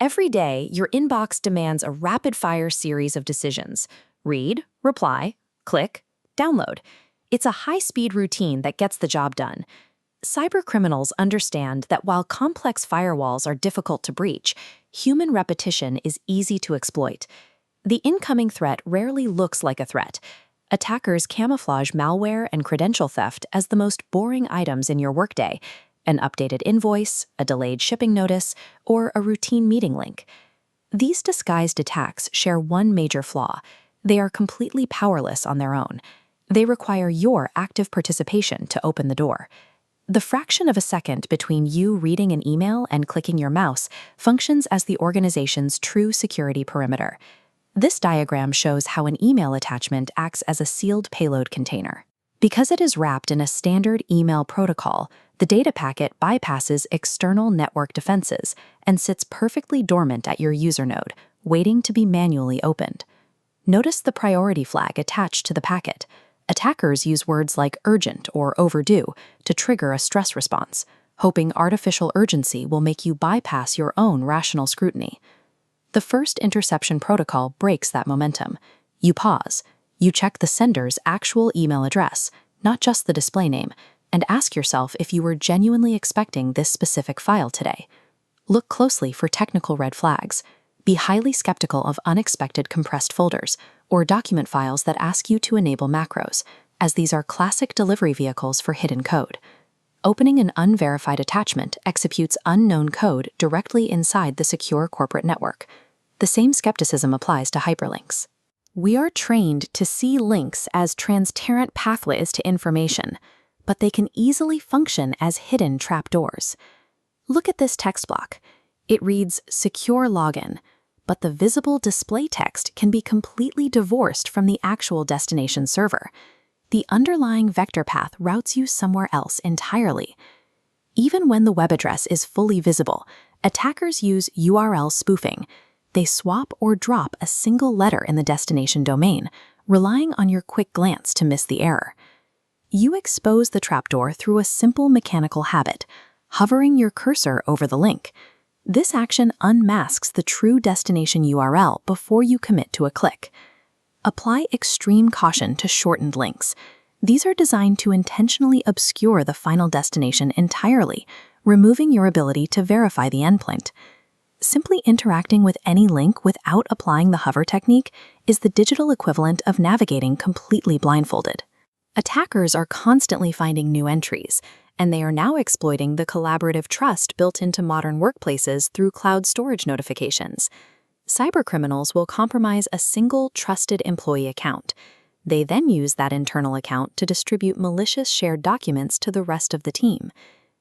Every day, your inbox demands a rapid-fire series of decisions. Read, reply, click, download. It's a high-speed routine that gets the job done. Cybercriminals understand that while complex firewalls are difficult to breach, human repetition is easy to exploit. The incoming threat rarely looks like a threat. Attackers camouflage malware and credential theft as the most boring items in your workday: an updated invoice, a delayed shipping notice, or a routine meeting link. These disguised attacks share one major flaw: they are completely powerless on their own. They require your active participation to open the door. The fraction of a second between you reading an email and clicking your mouse functions as the organization's true security perimeter. This diagram shows how an email attachment acts as a sealed payload container. Because it is wrapped in a standard email protocol, the data packet bypasses external network defenses and sits perfectly dormant at your user node, waiting to be manually opened. Notice the priority flag attached to the packet. Attackers use words like urgent or overdue to trigger a stress response, hoping artificial urgency will make you bypass your own rational scrutiny. The first interception protocol breaks that momentum. You pause. You check the sender's actual email address, not just the display name, and ask yourself if you were genuinely expecting this specific file today. Look closely for technical red flags. Be highly skeptical of unexpected compressed folders or document files that ask you to enable macros, as these are classic delivery vehicles for hidden code. Opening an unverified attachment executes unknown code directly inside the secure corporate network. The same skepticism applies to hyperlinks. We are trained to see links as transparent pathways to information, but they can easily function as hidden trapdoors. Look at this text block. It reads "secure login," but the visible display text can be completely divorced from the actual destination server. The underlying vector path routes you somewhere else entirely. Even when the web address is fully visible, attackers use URL spoofing. They swap or drop a single letter in the destination domain, relying on your quick glance to miss the error. You expose the trapdoor through a simple mechanical habit: hovering your cursor over the link. This action unmasks the true destination URL before you commit to a click. Apply extreme caution to shortened links. These are designed to intentionally obscure the final destination entirely, removing your ability to verify the endpoint. Simply interacting with any link without applying the hover technique is the digital equivalent of navigating completely blindfolded. Attackers are constantly finding new entries, and they are now exploiting the collaborative trust built into modern workplaces through cloud storage notifications. Cybercriminals will compromise a single trusted employee account. They then use that internal account to distribute malicious shared documents to the rest of the team.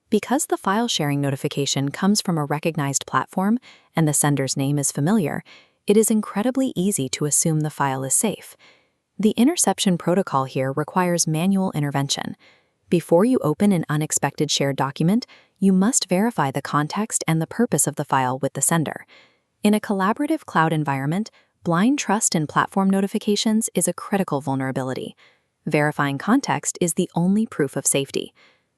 Because the file sharing notification comes from a recognized platform and the sender's name is familiar, it is incredibly easy to assume the file is safe. The interception protocol here requires manual intervention. Before you open an unexpected shared document, you must verify the context and the purpose of the file with the sender. In a collaborative cloud environment, blind trust in platform notifications is a critical vulnerability. Verifying context is the only proof of safety.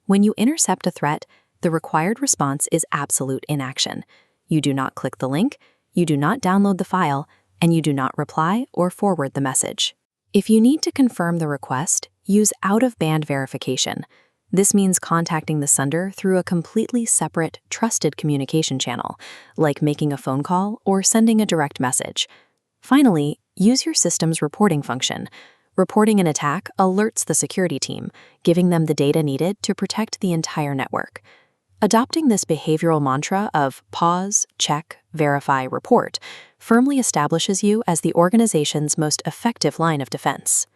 When you intercept a threat, the required response is absolute inaction. You do not click the link, you do not download the file, and you do not reply or forward the message. If you need to confirm the request, use out-of-band verification. This means contacting the sender through a completely separate, trusted communication channel, like making a phone call or sending a direct message. Finally, use your system's reporting function. Reporting an attack alerts the security team, giving them the data needed to protect the entire network. Adopting this behavioral mantra of pause, check, verify, report firmly establishes you as the organization's most effective line of defense.